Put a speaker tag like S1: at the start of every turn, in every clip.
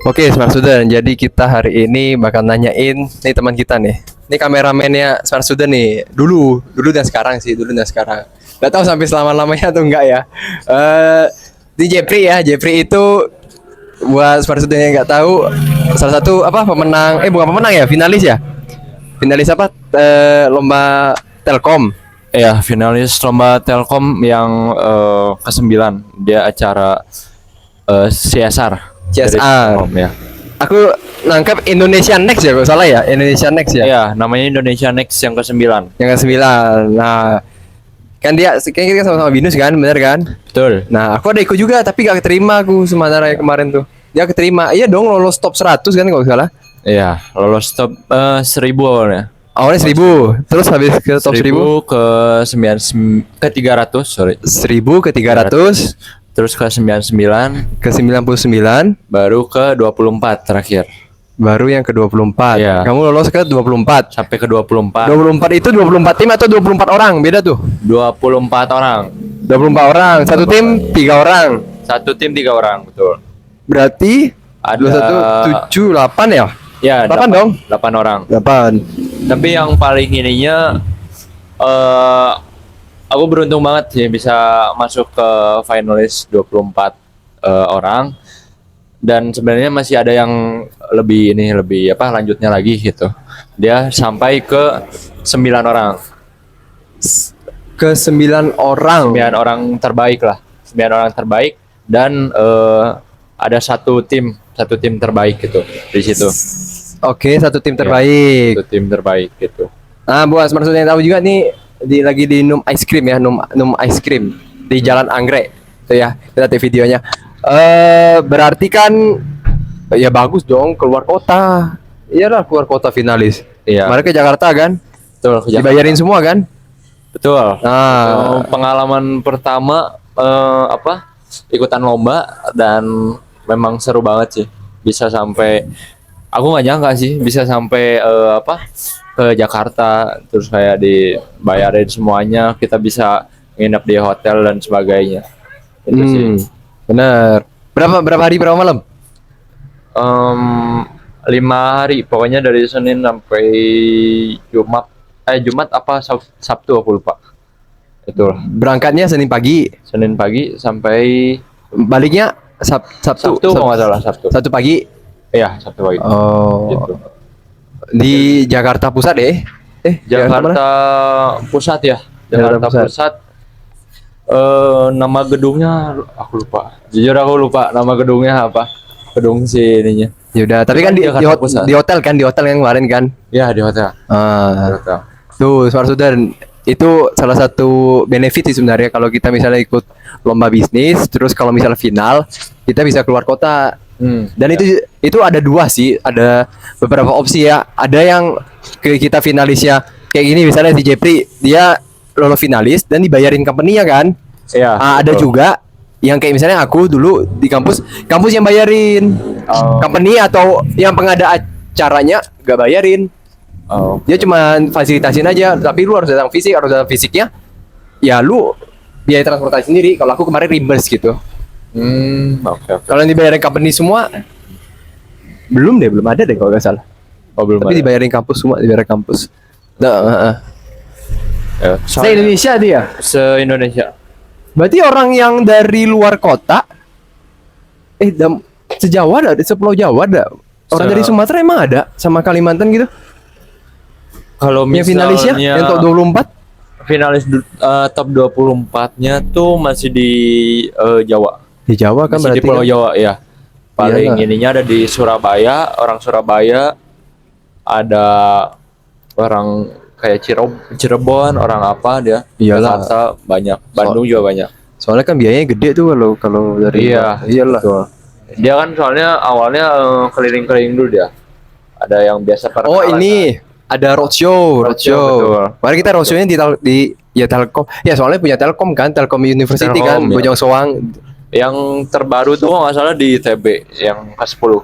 S1: Oke, Smart Student. Jadi kita hari ini bakal nanyain nih teman kita nih. Ini kameramennya Smart Student nih. Dulu dan sekarang sih, dulu dan sekarang. Gak tahu sampai selama-lamanya atau enggak ya. Di Jeffrey ya. Jeffrey itu buat Smart Student yang nggak tahu, salah satu pemenang, bukan pemenang ya, finalis ya. Finalis lomba Telkom.
S2: Ya, finalis lomba Telkom yang ke-9. Dia acara CSR. Dari
S1: CSR.
S2: Telkom, ya.
S1: Aku nangkep Indonesia Next ya, kalau salah ya. Indonesia Next ya.
S2: Ya, namanya Indonesia Next yang ke-9.
S1: Yang ke-9. Nah, kan dia kayaknya kita sama-sama binus kan, bener kan?
S2: Betul.
S1: Nah, aku ada ikut juga tapi gak keterima aku sementara yang kemarin tuh. Dia keterima. Iya dong, lolos top 100 kan kalau nggak salah.
S2: Iya, lolos top 1000 awalnya.
S1: Awalnya 1000, terus habis ke top 1000
S2: ke 300, sorry.
S1: 1000 ke 300,
S2: Terus ke 99,
S1: ke 99,
S2: baru ke 24 terakhir.
S1: baru yang ke 24.
S2: Iya.
S1: Kamu lolos ke 24.
S2: Sampai ke 24.
S1: 24 itu 24 tim atau 24 orang? Beda tuh.
S2: 24 orang.
S1: 24 orang, satu tim 3 orang.
S2: Satu tim 3 orang, betul.
S1: Berarti
S2: Ada
S1: 21 7 8 ya?
S2: Ya,
S1: 8 dong.
S2: 8 orang.
S1: 8.
S2: Tapi yang paling ininya aku beruntung banget sih bisa masuk ke finalis 24 orang, dan sebenarnya masih ada yang lebih lanjutnya lagi gitu. Dia sampai ke 9 orang.
S1: Ke 9 orang.
S2: 9 orang terbaik lah. 9 orang terbaik, dan ada satu tim terbaik gitu di situ.
S1: Oke, satu tim terbaik.
S2: Satu tim terbaik gitu.
S1: Nah, buat Smart Student yang tahu juga nih, lagi di Num Ice Cream ya, Num Ice Cream di Jalan Anggrek. Itu ya, kita lihat videonya. Berarti kan ya bagus dong, keluar kota. Iyalah, keluar kota finalis.
S2: Iya.
S1: Kemarin ke Jakarta kan?
S2: Betul, ke Jakarta.
S1: Dibayarin semua kan?
S2: Betul.
S1: Nah,
S2: Pengalaman pertama ikutan lomba, dan memang seru banget sih. Bisa sampai, aku nggak nyangka sih bisa sampai ke Jakarta, terus kayak dibayarin semuanya, kita bisa nginep di hotel dan sebagainya. Itu sih.
S1: bener. Berapa hari berapa malam?
S2: 5 hari, pokoknya dari Senin sampai Jumat. Jumat apa Sabtu aku lupa. Itulah.
S1: Berangkatnya Senin pagi,
S2: Senin pagi sampai
S1: baliknya Sabtu
S2: kalau nggak salah, Sabtu.
S1: Sabtu pagi.
S2: Iya, Sabtu pagi.
S1: Oh.
S2: Gitu.
S1: Di Jakarta Pusat
S2: Jakarta
S1: mana?
S2: Pusat ya.
S1: Jakarta
S2: Jakarta
S1: Pusat.
S2: Pusat. Nama gedungnya aku lupa. Jujur aku lupa nama gedungnya apa. Gedung si ininya.
S1: Yaudah, tapi kan di
S2: Jakarta Pusat.
S1: di hotel kan, di hotel yang kemarin kan.
S2: Ya, di hotel. Di hotel.
S1: Tuh, Smart Student, itu salah satu benefit sih sebenarnya kalau kita misalnya ikut lomba bisnis, terus kalau misalnya final, kita bisa keluar kota. Dan itu ada 2 sih, ada beberapa opsi ya. Ada yang kita finalisnya kayak gini, misalnya si Jeffrey, dia lolos finalis dan dibayarin company-nya kan.
S2: Iya.
S1: Ada juga yang kayak misalnya aku dulu di kampus yang bayarin. Company atau yang pengada acaranya gak bayarin. Dia cuma fasilitasin aja, tapi lu harus datang fisiknya. Ya lu biaya transportasi sendiri. Kalau aku kemarin reimburse gitu.
S2: Oke.
S1: Kalau yang dibayarin company semua belum ada deh kalau nggak salah.
S2: Belum
S1: Tapi
S2: ada.
S1: dibayarin kampus semua, dibayarin kampus.
S2: Ya,
S1: Se-Indonesia dia.
S2: Se-Indonesia.
S1: Berarti orang yang dari luar kota se-Jawa ada, sepulau Jawa ada. Orang dari Sumatera emang ada, sama Kalimantan gitu.
S2: Kalau
S1: Yang finalisnya
S2: misalnya
S1: yang top 24
S2: finalis top 24-nya tuh masih di Jawa.
S1: di Jawa kan,
S2: Masih
S1: berarti
S2: di Pulau
S1: kan?
S2: Jawa ya. Paling
S1: Iyalah.
S2: ininya ada di Surabaya, orang Surabaya, ada orang kayak Cirebon, orang apa dia.
S1: Iyalah.
S2: Jakarta banyak, Bandung juga banyak.
S1: Soalnya kan biayanya gede tuh kalau dari iyalah.
S2: Betul. Dia kan soalnya awalnya keliling-keliling dulu dia. Ada yang biasa perkenalan.
S1: Ini ada roadshow.
S2: Betul.
S1: Kemarin kita roadshow-nya di Telkom. Ya soalnya punya Telkom kan, Telkom University
S2: Telkom,
S1: kan,
S2: ya.
S1: Bojong Soang.
S2: Yang terbaru tuh kalau nggak salah di ITB yang ke-10.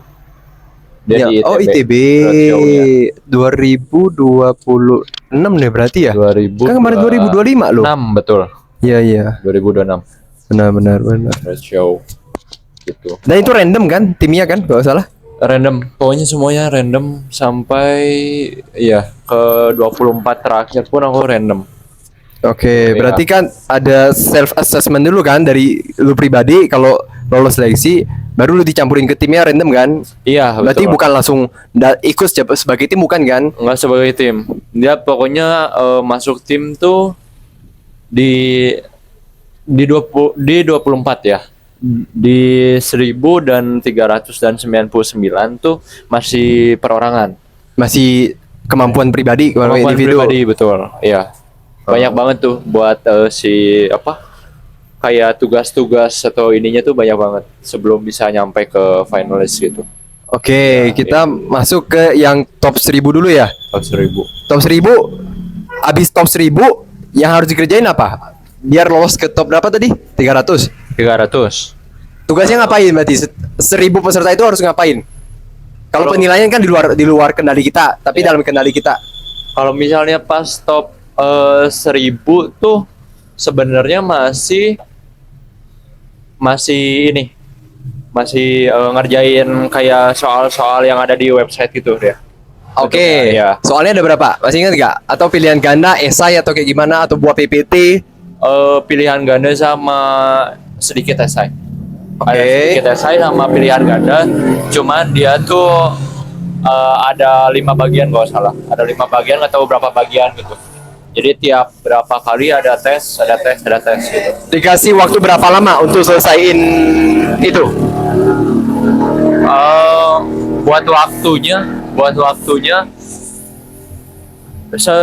S2: Dia
S1: Ya,
S2: di ITB.
S1: ITB
S2: roadshow-nya.
S1: 2026 deh berarti ya.
S2: 2000
S1: Kan kemarin 2025 loh.
S2: 6 betul.
S1: Iya.
S2: 2026
S1: Benar.
S2: roadshow gitu.
S1: Dan itu random kan timnya kan kalau nggak salah.
S2: Random, pokoknya semuanya random sampai ya ke 24 terakhir pun aku random.
S1: Oke,
S2: Iya.
S1: berarti kan ada self assessment dulu kan dari lu pribadi kalau lolos seleksi, baru lu dicampurin ke timnya random kan?
S2: Iya,
S1: Berarti
S2: betul.
S1: bukan langsung ikut sebagai tim bukan kan?
S2: Nggak sebagai tim. Dia pokoknya masuk tim tuh di 24 ya. Di 1.399 tuh masih perorangan.
S1: Masih kemampuan pribadi kalau
S2: Kemampuan
S1: individu.
S2: pribadi betul. Iya. Banyak banget tuh buat si apa? Kayak tugas-tugas atau ininya tuh banyak banget sebelum bisa nyampe ke finalis gitu.
S1: Oke, kita masuk ke yang top 1000 dulu ya.
S2: Top 1.000.
S1: Top 1000, abis top 1000 yang harus dikerjain apa? Biar lolos ke top berapa tadi? 300.
S2: 300.
S1: Tugasnya ngapain berarti? 1000 peserta itu harus ngapain? Kalau penilaian kan di luar kendali kita, tapi dalam kendali kita.
S2: Kalau misalnya pas top 1.000 tuh sebenarnya masih ini masih ngerjain kayak soal-soal yang ada di website gitu deh.
S1: Oke.
S2: Ya.
S1: Soalnya ada berapa? Masih ingat nggak? Atau pilihan ganda, esai atau kayak gimana? Atau buat PPT?
S2: Pilihan ganda sama sedikit esai.
S1: Oke.
S2: Ada sedikit esai sama pilihan ganda. Cuman dia tuh ada 5 bagian kalau salah. Ada 5 bagian atau berapa bagian gitu. Jadi tiap berapa kali ada tes gitu.
S1: Dikasih waktu berapa lama untuk selesaiin itu?
S2: Eh, buat waktunya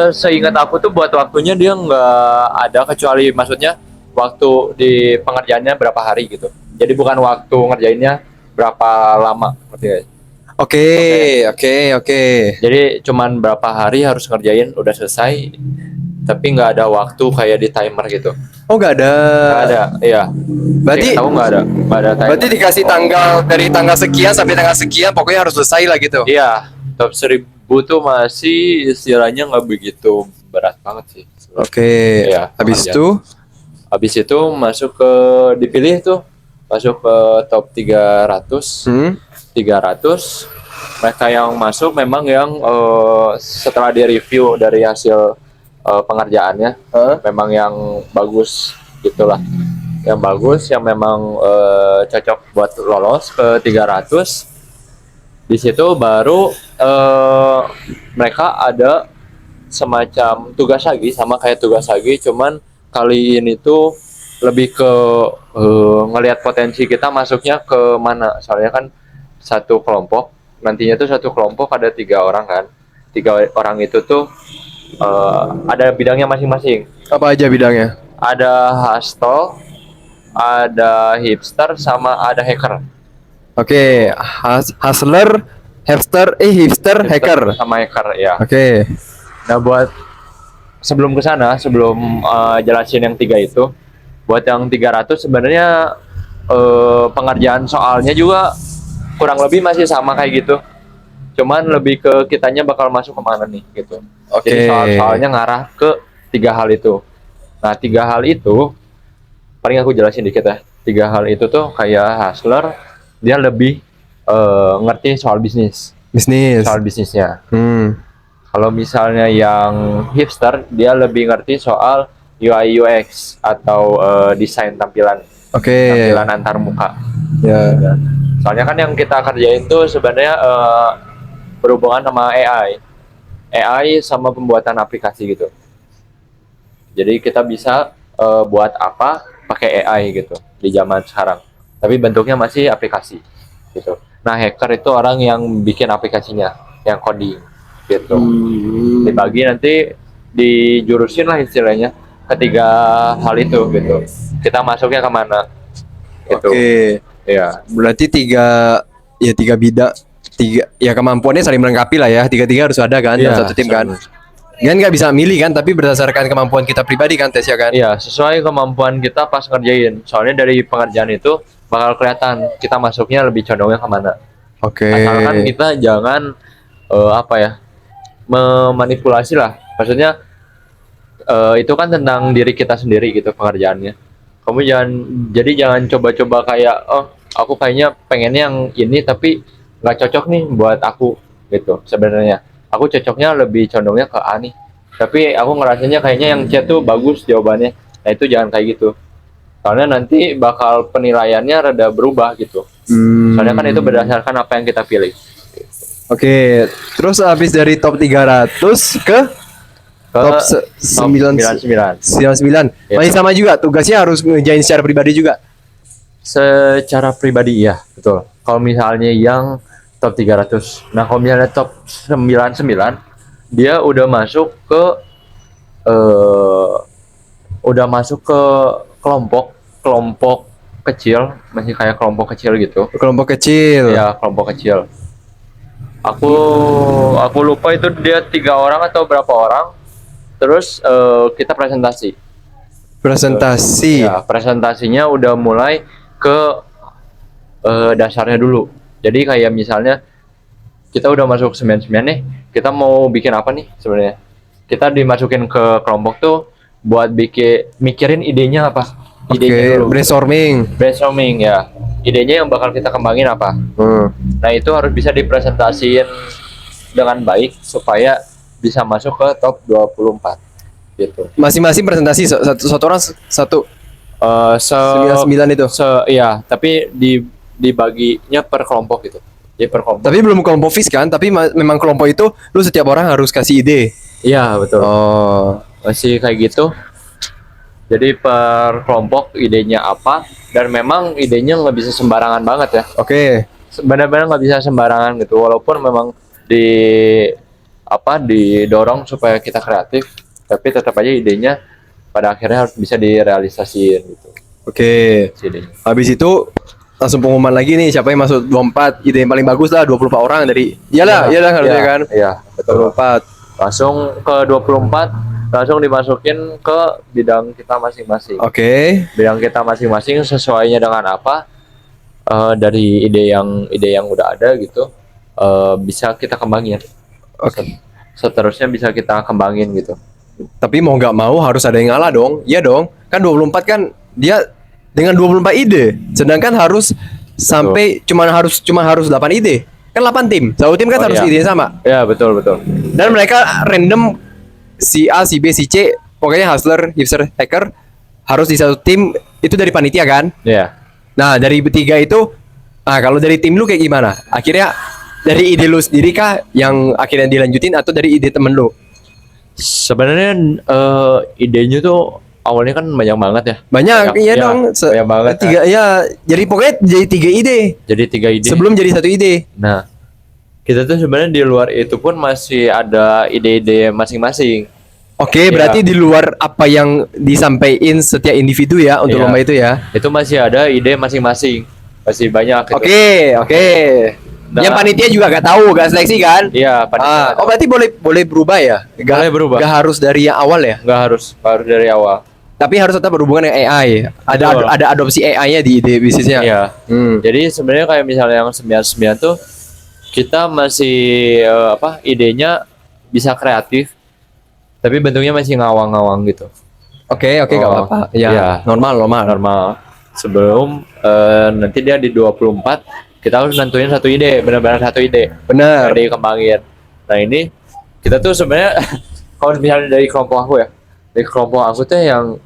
S2: seingat aku tuh buat waktunya dia nggak ada kecuali maksudnya waktu di pengerjaannya berapa hari gitu. Jadi bukan waktu ngerjainnya berapa lama, ngerti nggak?
S1: Oke.
S2: Jadi cuman berapa hari harus ngerjain udah selesai, tapi nggak ada waktu kayak di timer gitu.
S1: Oh, nggak ada.
S2: Nggak ada, iya.
S1: Berarti
S2: Tahu nggak ada timer.
S1: berarti dikasih tanggal dari tanggal sekian sampai tanggal sekian, pokoknya harus selesai lah gitu.
S2: Iya, top 1.000 tuh masih istilahnya nggak begitu berat banget sih.
S1: Oke.
S2: Iya,
S1: Habis
S2: pengerjaan.
S1: itu,
S2: Habis itu masuk ke dipilih tuh masuk ke top 300. 300 mereka yang masuk memang yang setelah direview dari hasil pengerjaannya memang yang bagus gitulah. Yang bagus yang memang cocok buat lolos ke 300. Di situ baru mereka ada semacam tugas lagi sama kayak tugas lagi, cuman kali ini tuh lebih ke ngelihat potensi kita masuknya ke mana. Soalnya kan satu kelompok nantinya tuh satu kelompok ada 3 orang kan. 3 orang itu tuh ada bidangnya masing-masing.
S1: apa aja bidangnya?
S2: Ada hustle, ada hipster, sama ada hacker.
S1: Oke, hustler, hipster, hacker.
S2: Sama hacker ya.
S1: Oke.
S2: Nah buat sebelum ke sana, sebelum jelasin yang 3 itu, buat yang 300 sebenarnya pengerjaan soalnya juga kurang lebih masih sama kayak gitu. Cuman lebih ke kitanya bakal masuk kemana nih gitu.
S1: Oke.
S2: Jadi soal-soalnya ngarah ke 3 hal itu. Nah 3 hal itu paling aku jelasin dikit ya. 3 hal itu tuh kayak hustler, dia lebih ngerti soal bisnis,
S1: Bisnis.
S2: soal bisnisnya.
S1: Hmm.
S2: Kalau misalnya yang hipster, dia lebih ngerti soal UI UX atau desain tampilan
S1: Oke.
S2: antar muka.
S1: Ya.
S2: Soalnya kan yang kita kerjain tuh sebenarnya berhubungan sama AI sama pembuatan aplikasi gitu. Jadi kita bisa buat apa pakai AI gitu di zaman sekarang. Tapi bentuknya masih aplikasi gitu. Nah, hacker itu orang yang bikin aplikasinya, yang coding gitu. Dibagi nanti dijurusin lah istilahnya ketiga hal itu gitu. Kita masuknya kemana gitu.
S1: Oke.
S2: Ya.
S1: Berarti tiga bidang, ya kemampuannya saling melengkapi lah ya. Tiga harus ada kan dalam satu tim kan. Kan nggak bisa milih kan, tapi berdasarkan kemampuan kita pribadi kan tesnya kan.
S2: Iya, sesuai kemampuan kita pas ngerjain. Soalnya dari pengerjaan itu bakal kelihatan kita masuknya lebih condongnya kemana.
S1: Oke.
S2: Asalkan kita jangan apa ya, memanipulasi lah. Maksudnya itu kan tentang diri kita sendiri gitu pengerjaannya. Kamu jangan coba-coba kayak aku kayaknya pengennya yang ini tapi nggak cocok nih buat aku gitu sebenarnya. Aku cocoknya lebih condongnya ke A nih. Tapi aku ngerasanya kayaknya yang C tuh bagus jawabannya. Nah itu jangan kayak gitu. Soalnya nanti bakal penilaiannya rada berubah gitu. Soalnya kan itu berdasarkan apa yang kita pilih.
S1: Oke, terus habis dari top 300 ke top
S2: Top 99.
S1: 99.
S2: Ya.
S1: Masih sama juga, tugasnya harus ngerjain secara pribadi juga.
S2: Secara pribadi iya, betul. Kalau misalnya yang top 300. Nah, kalau misalnya top 99 dia eh udah masuk ke kelompok kelompok kecil, masih kayak kelompok kecil gitu.
S1: Kelompok kecil.
S2: Ya, kelompok kecil. Aku lupa itu dia 3 orang atau berapa orang. Terus kita presentasi.
S1: Presentasi.
S2: Ya, presentasinya udah mulai ke dasarnya dulu. Jadi kayak misalnya kita udah masuk 99 nih, kita mau bikin apa nih sebenarnya? Kita dimasukin ke kelompok tuh buat mikirin idenya apa?
S1: Oke,
S2: Idenya dulu.
S1: brainstorming.
S2: Ya. Idenya yang bakal kita kembangin apa?
S1: Hmm.
S2: Nah, itu harus bisa dipresentasiin dengan baik supaya bisa masuk ke top 24 gitu.
S1: Masing-masing presentasi satu orang satu
S2: Eh
S1: 99 itu.
S2: Iya, tapi dibaginya per kelompok gitu. Jadi per kelompok.
S1: Tapi belum kelompok fix kan, tapi memang kelompok itu lu setiap orang harus kasih ide.
S2: Iya, betul.
S1: Oh,
S2: Masih kayak gitu. Jadi per kelompok idenya apa, dan memang idenya nggak bisa sembarangan banget ya.
S1: oke.
S2: Benar-benar nggak bisa sembarangan gitu. Walaupun memang didorong supaya kita kreatif, tapi tetap aja idenya pada akhirnya harus bisa direalisasiin gitu.
S1: Oke.
S2: Si idenya.
S1: Habis itu langsung pengumuman lagi nih siapa yang masuk 24. Ide yang paling bagus lah 24 orang dari. Iyalah harusnya
S2: Iya,
S1: kan.
S2: Iya, betul.
S1: 24.
S2: Langsung ke 24, langsung dimasukin ke bidang kita masing-masing.
S1: Oke.
S2: Bidang kita masing-masing sesuainya dengan apa, dari ide yang udah ada gitu, bisa kita kembangin.
S1: Oke.
S2: Seterusnya bisa kita kembangin gitu.
S1: Tapi mau nggak mau harus ada yang ngalah dong. Iya dong. Kan 24 kan dia dengan 24 ide. Sedangkan harus sampai cuma harus 8 ide. Kan 8 tim. Satu tim kan
S2: Oh,
S1: harus
S2: iya.
S1: ide sama.
S2: Ya, betul.
S1: Dan mereka random si A, si B, si C, pokoknya hustler, hipster, hacker harus di satu tim itu dari panitia kan.
S2: Ya.
S1: Nah, dari bertiga itu kalau dari tim lu kayak gimana? Akhirnya dari ide lu sendiri kah yang akhirnya dilanjutin atau dari ide temen lu?
S2: Sebenarnya idenya tuh awalnya kan banyak banget ya.
S1: Banyak, iya
S2: ya,
S1: dong.
S2: Banyak banget.
S1: Tiga, ya. Jadi pokoknya jadi 3 ide.
S2: Jadi 3 ide.
S1: Sebelum jadi 1 ide.
S2: Nah, kita tuh sebenarnya di luar itu pun masih ada ide-ide masing-masing.
S1: Oke,
S2: Iya.
S1: berarti di luar apa yang disampaikan setiap individu ya untuk
S2: Iya.
S1: lomba itu ya.
S2: Itu masih ada ide masing-masing. Masih banyak gitu.
S1: Oke.
S2: Nah.
S1: Yang panitia juga gak tahu, gak seleksi kan?
S2: Iya, panitia.
S1: Oh berarti boleh berubah ya?
S2: Boleh berubah.
S1: Gak harus dari yang awal ya?
S2: Nggak harus dari awal.
S1: Tapi harus tetap berhubungan dengan AI.
S2: Betul.
S1: Ada adopsi AI-nya di ide bisnisnya.
S2: Iya.
S1: Hmm.
S2: Jadi sebenarnya kayak misalnya yang 99 tuh kita masih idenya bisa kreatif, tapi bentuknya masih ngawang-ngawang gitu.
S1: Oke, gak
S2: Oh,
S1: apa-apa. Ya,
S2: iya.
S1: normal.
S2: Normal. Sebelum nanti dia di 24 kita harus nentuin satu ide, benar-benar satu ide.
S1: Benar.
S2: Yang dikembangin. Nah ini kita tuh sebenarnya kalau misalnya dari kelompok aku ya, dari kelompok aku tuh yang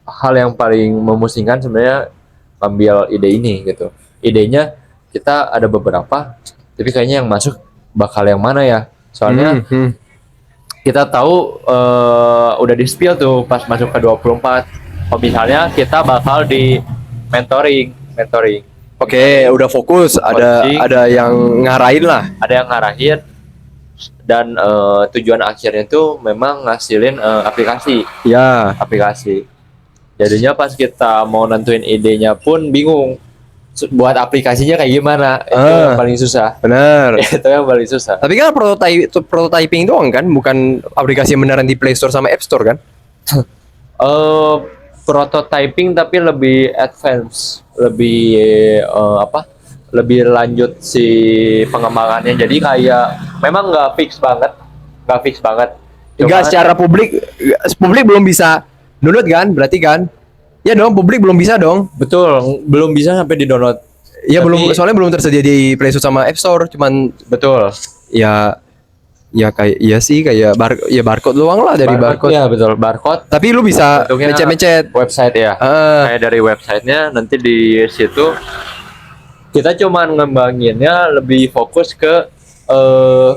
S2: hal yang paling memusingkan sebenarnya ngambil ide ini gitu. Idenya kita ada beberapa, tapi kayaknya yang masuk bakal yang mana ya? Soalnya kita tahu udah di spill tuh pas masuk ke 24. Kalau misalnya kita bakal di mentoring.
S1: Oke, udah fokus.
S2: Coaching.
S1: Ada yang ngarahin lah.
S2: Ada yang ngarahin, dan tujuan akhirnya tuh memang ngasilin aplikasi. Jadinya pas kita mau nentuin idenya pun bingung buat aplikasinya kayak gimana. Itu yang paling susah.
S1: Benar.
S2: Itu yang paling susah.
S1: Tapi kan prototyping doang kan, bukan aplikasi yang beneran di Play Store sama App Store kan?
S2: Prototyping tapi lebih advance, lebih lebih lanjut si pengembangannya. Jadi kayak memang nggak fix banget.
S1: Enggak secara publik belum bisa download kan? Berarti kan? Ya dong, publik belum bisa dong.
S2: Betul, belum bisa sampai di download.
S1: Iya,
S2: Tapi-
S1: belum, soalnya belum tersedia di Play Store sama App Store, cuman
S2: Betul.
S1: ya ya kayak iya sih kayak barcode doang lah dari barcode.
S2: Ya betul, barcode.
S1: Tapi lu bisa
S2: Bentuknya
S1: mencet-mencet.
S2: website ya.
S1: Heeh.
S2: Kayak dari websitenya nanti di situ kita cuman ngembanginnya lebih fokus ke eh,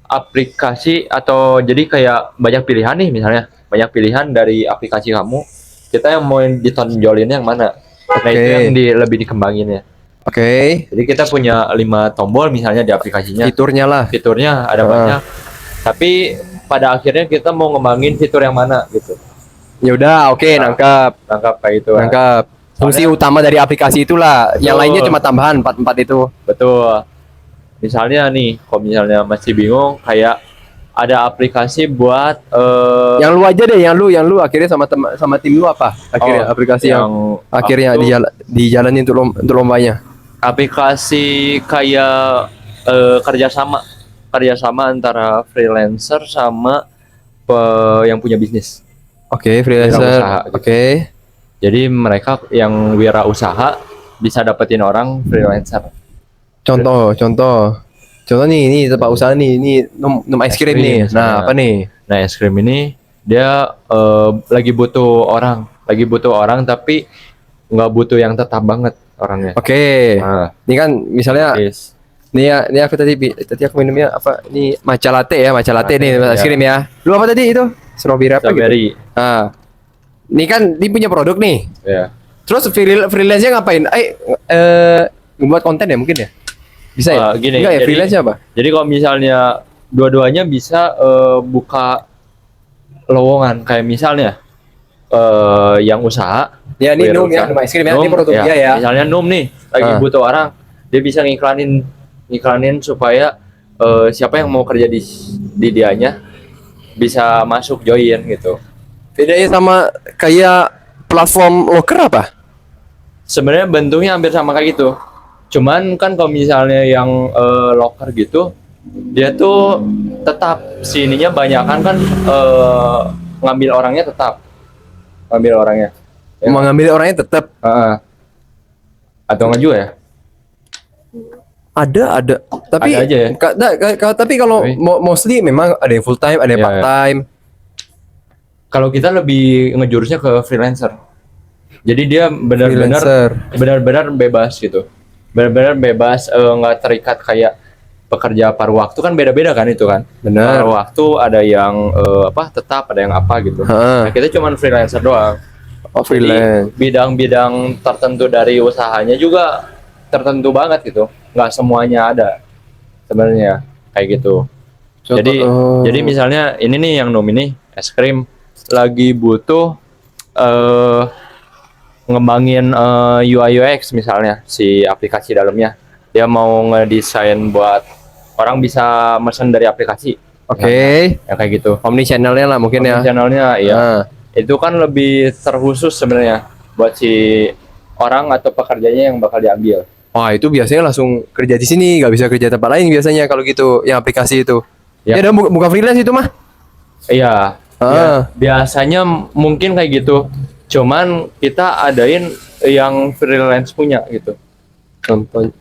S2: aplikasi atau jadi kayak banyak pilihan nih misalnya banyak pilihan dari aplikasi kamu kita yang mau ditonjolin yang mana. Nah itu
S1: Oke.
S2: yang lebih dikembangin ya.
S1: Oke.
S2: Jadi kita punya 5 tombol misalnya di aplikasinya.
S1: Fiturnya lah.
S2: Fiturnya ada banyak. Tapi pada akhirnya kita mau ngembangin fitur yang mana gitu.
S1: Ya udah, oke, nangkap.
S2: Nangkap kayak itu.
S1: Nangkap. Fungsi
S2: Soalnya-
S1: utama dari aplikasi itulah. Yang
S2: Betul.
S1: lainnya cuma tambahan 4 itu.
S2: Betul. Misalnya nih, kalau misalnya masih bingung, kayak ada aplikasi buat
S1: Yang lu aja deh, yang lu akhirnya sama tim lu apa? Akhirnya
S2: Oh,
S1: aplikasi yang akhirnya
S2: aku tuh
S1: dijalanin untuk lombanya.
S2: aplikasi kayak kerjasama antara freelancer sama yang punya bisnis.
S1: Oke, freelancer.
S2: Wirausaha, gitu.
S1: Oke.
S2: Jadi mereka yang wirausaha bisa dapetin orang freelancer.
S1: Contoh nih tempat usaha nih, ini num es krim
S2: krim
S1: nih.
S2: misalnya.
S1: Nah, apa nih?
S2: Nah, es krim ini dia lagi butuh orang tapi nggak butuh yang tetap banget orangnya.
S1: Oke.
S2: Nah,
S1: Ini kan misalnya
S2: yes.
S1: ini aku tadi aku minumnya apa? Ini matcha latte ya, matcha latte nih
S2: Latte,
S1: es
S2: ya.
S1: krim ya. Lu apa tadi itu? Strawberry apa gitu?
S2: Strawberry.
S1: Nah, ini kan dia punya produk nih.
S2: Ya.
S1: Terus freelance-nya ngapain? Membuat konten ya mungkin ya? Bisa ya?
S2: Gini,
S1: Enggak ya,
S2: jadi-
S1: freelance apa?
S2: Jadi kalau misalnya dua-duanya bisa buka lowongan kayak misalnya yang usaha.
S1: Ya ini Num
S2: wirausaha.
S1: ya, Num es krim ya, ini
S2: Num,
S1: produk dia ya.
S2: Misalnya Num nih lagi
S1: Ah.
S2: butuh orang, dia bisa ngiklanin supaya siapa yang mau kerja di dianya bisa masuk join gitu.
S1: Bedanya sama kayak platform loker apa?
S2: Sebenarnya bentuknya hampir sama kayak gitu. Cuman kan kalau misalnya yang locker gitu, dia tuh tetap sininya banyakan kan ngambil orangnya tetap. Ngambil orangnya. Ya.
S1: Mengambil orangnya tetap
S2: Heeh. Atau enggak juga ya?
S1: ada. Tapi
S2: Ada aja ya?
S1: tapi kalau
S2: Tapi-
S1: mostly memang ada yang full time, ada yang
S2: Iya,
S1: part time.
S2: Kalau kita lebih ngejurusnya ke freelancer. Jadi dia
S1: Freelancer.
S2: benar-benar bebas gitu. Benar-benar bebas nggak terikat kayak pekerja paruh waktu kan beda-beda kan itu kan.
S1: Benar.
S2: Paruh waktu ada yang tetap, ada yang apa gitu.
S1: Heeh.
S2: Nah, kita cuman freelancer doang.
S1: Oh,
S2: Jadi
S1: freelance.
S2: bidang-bidang tertentu dari usahanya juga tertentu banget gitu. Nggak semuanya ada sebenarnya kayak gitu. Jadi misalnya ini nih yang nomini es krim lagi butuh ngembangin UI UX misalnya si aplikasi dalamnya. Dia mau ngedesain buat orang bisa mesen dari aplikasi.
S1: Oke.
S2: Ya kayak gitu.
S1: Omni channelnya lah mungkin ya.
S2: Channelnya iya.
S1: Nah,
S2: Itu kan lebih terkhusus sebenarnya buat si orang atau pekerjanya yang bakal diambil.
S1: wah itu biasanya langsung kerja di sini, nggak bisa kerja tempat lain biasanya kalau gitu, yang aplikasi itu.
S2: Ya.
S1: Ya, bukan freelance itu mah.
S2: Iya.
S1: Ah.
S2: Ya, biasanya mungkin kayak gitu. Cuman kita adain yang freelance punya gitu.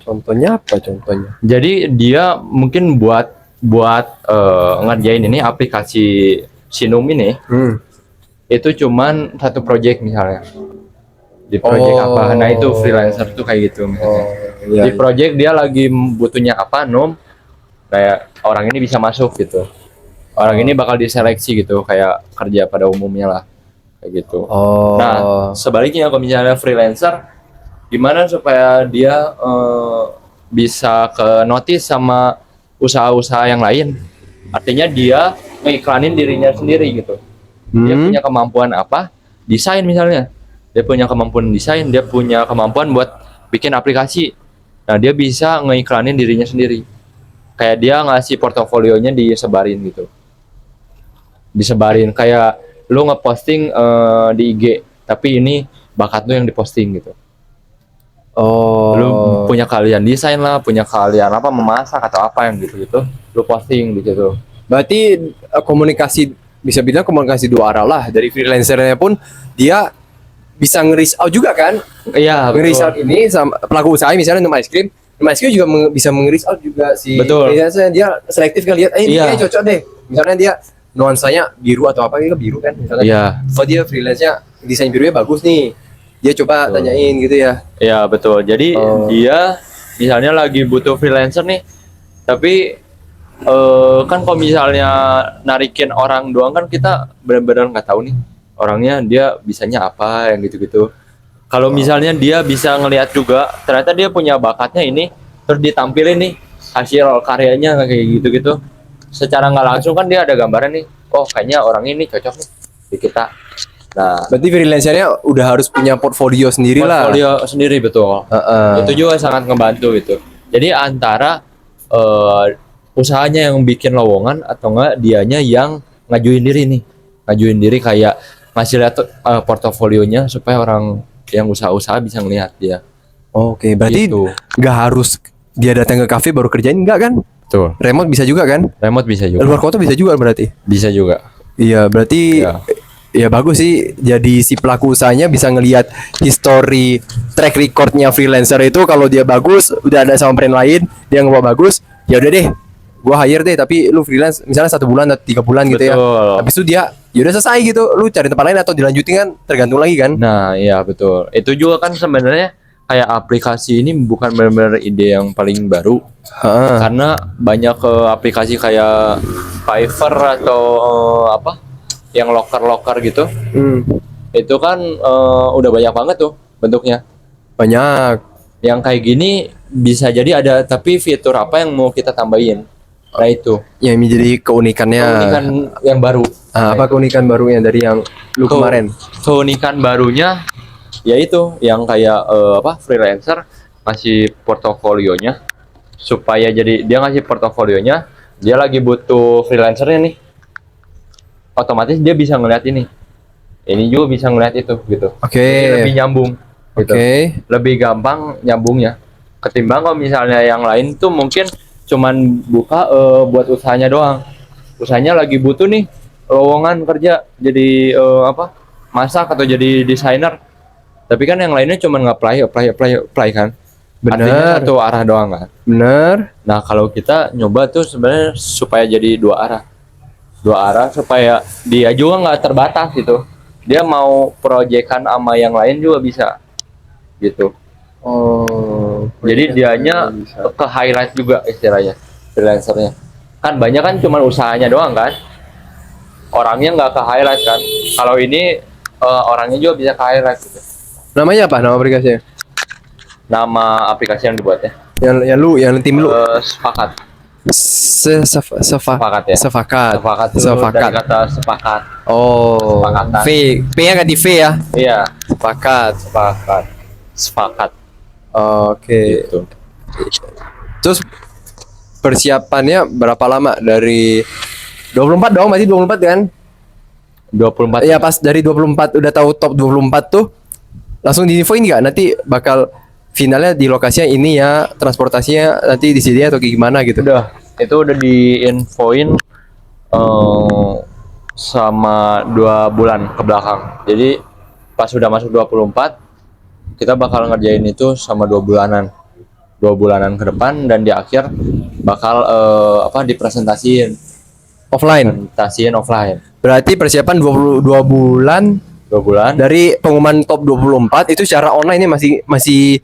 S1: Contohnya apa contohnya?
S2: Jadi dia mungkin buat ngerjain ini aplikasi Sinum ini itu cuman satu project misalnya. Di project
S1: Oh.
S2: apa? Nah itu freelancer tuh kayak gitu misalnya.
S1: Iya.
S2: Di project dia lagi butuhnya apa, Num? Kayak orang ini bisa masuk gitu. Orang ini bakal diseleksi gitu kayak kerja pada umumnya lah. Kayak gitu.
S1: Oh.
S2: Nah, sebaliknya kalau misalnya freelancer, gimana supaya dia bisa ke notice sama usaha-usaha yang lain? Artinya dia mengiklanin dirinya sendiri gitu. Dia punya kemampuan apa? Desain misalnya. Dia punya kemampuan desain, dia punya kemampuan buat bikin aplikasi. Nah, dia bisa ngeiklanin dirinya sendiri. Kayak dia ngasih portofolionya disebarin gitu. Disebarin kayak lu ngeposting di IG, tapi ini bakat lu yang diposting gitu.
S1: Oh.
S2: Lu punya keahlian desain lah, punya keahlian apa memasak atau apa yang gitu-gitu, lu posting di situ.
S1: Berarti komunikasi bisa bilang komunikasi dua arah lah, dari freelancernya pun dia bisa nge-reach out juga kan?
S2: Iya,
S1: Nge-reach out
S2: betul.
S1: ini sama pelaku usaha misalnya Num Ice Cream. Num Ice Cream juga bisa nge-reach out juga si
S2: Betul.
S1: freelancer. Dia selektif kan lihat, ini
S2: Iya.
S1: kayaknya cocok deh. Misalnya dia nuansanya biru atau apa gitu biru kan misalnya.
S2: Iya.
S1: Oh dia freelance-nya desain birunya bagus nih. Dia coba
S2: Betul.
S1: tanyain gitu ya.
S2: Iya, betul. Jadi
S1: Oh.
S2: dia misalnya lagi butuh freelancer nih, tapi kan kalau misalnya narikin orang doang kan kita benar-benar nggak tahu nih orangnya dia bisanya apa yang gitu-gitu. Kalau misalnya dia bisa ngelihat juga ternyata dia punya bakatnya ini, terus ditampilin nih hasil karyanya kayak gitu-gitu. Secara nggak langsung kan dia ada gambaran nih, oh kayaknya orang ini cocok nih di kita. Nah,
S1: Berarti freelancernya udah harus punya portfolio sendiri lah.
S2: portfolio sendiri betul.
S1: Heeh.
S2: Itu juga sangat ngebantu gitu. Jadi antara usahanya yang bikin lowongan atau enggak dianya yang ngajuin diri nih, ngajuin diri kayak ngasih lihat portofolionya supaya orang yang usaha-usaha bisa ngelihat dia.
S1: Oke, berarti
S2: Gitu.
S1: nggak harus dia datang ke kafe baru kerjain enggak kan?
S2: Betul.
S1: Remote bisa juga kan?
S2: Remote bisa juga.
S1: Luar kota bisa juga berarti.
S2: Bisa juga.
S1: Iya, berarti
S2: Iya.
S1: ya bagus sih. Jadi si pelaku usahanya bisa ngelihat history track recordnya freelancer itu kalau dia bagus, udah ada sama brand lain, dia ngebawa bagus, ya udah deh, gua hire deh. Tapi lu freelance misalnya 1 bulan atau 3 bulan gitu ya.
S2: Betul.
S1: Habis itu dia, ya udah selesai gitu. Lu cari tempat lain atau dilanjutin kan tergantung lagi kan.
S2: Nah, iya betul. Itu juga kan sebenarnya kayak aplikasi ini bukan benar-benar ide yang paling baru.
S1: Heeh.
S2: Karena banyak aplikasi kayak Fiverr atau apa yang loker-loker gitu
S1: Hmm,
S2: itu kan udah banyak banget tuh bentuknya.
S1: banyak.
S2: Yang kayak gini bisa jadi ada tapi fitur apa yang mau kita tambahin. Nah itu
S1: Yang menjadi keunikannya.
S2: keunikan yang baru.
S1: Ah, apa keunikan barunya dari yang lu
S2: Tuh,
S1: kemarin?
S2: keunikan barunya yaitu yang kayak apa freelancer ngasih portofolionya supaya jadi dia ngasih portofolionya dia lagi butuh freelancernya nih otomatis dia bisa ngeliat ini juga bisa ngeliat itu gitu.
S1: Oke.
S2: Jadi lebih nyambung gitu.
S1: Oke.
S2: Lebih gampang nyambungnya ketimbang kalau misalnya yang lain tuh mungkin cuman buka buat usahanya doang, usahanya lagi butuh nih lowongan kerja jadi apa masak atau jadi desainer, tapi kan yang lainnya cuman apply kan. Artinya
S1: Bener.
S2: satu arah doang kan.
S1: Bener.
S2: Nah kalau kita nyoba tuh sebenarnya supaya jadi dua arah supaya dia juga nggak terbatas gitu, dia mau proyekan sama yang lain juga bisa gitu.
S1: Oh.
S2: Jadi dianya ke highlight juga istilahnya freelancernya. Kan banyak kan cuma usahanya doang kan. Orangnya nggak ke highlight kan. Kalau ini orangnya juga bisa ke highlight gitu.
S1: Namanya apa? Nama aplikasinya?
S2: Nama aplikasi yang dibuatnya.
S1: Yang tim lu.
S2: Sepakat.
S1: Sefakat
S2: ya.
S1: Sefakat.
S2: Sepakat itu
S1: Sepakat.
S2: dari kata sepakat.
S1: Oh.
S2: Sepakatan.
S1: V. P-nya ganti V ya.
S2: Iya,
S1: Sepakat.
S2: sepakat.
S1: Oke.
S2: Gitu.
S1: Terus persiapannya berapa lama dari 24 dong, masih 24 kan?
S2: 24.
S1: Iya, pas dari 24 udah tahu top 24 tuh langsung diinfoin nggak nanti bakal finalnya di lokasinya ini ya, transportasinya nanti di sini atau kayak gimana gitu.
S2: Itu udah diinfoin sama 2 bulan ke belakang. Jadi pas udah masuk 24 kita bakal ngerjain itu sama 2 bulanan. 2 bulanan ke depan dan di akhir bakal apa dipresentasiin
S1: Offline.
S2: offline.
S1: Berarti persiapan 22 bulan
S2: 2 bulan.
S1: dari pengumuman top 24 itu secara online ini masih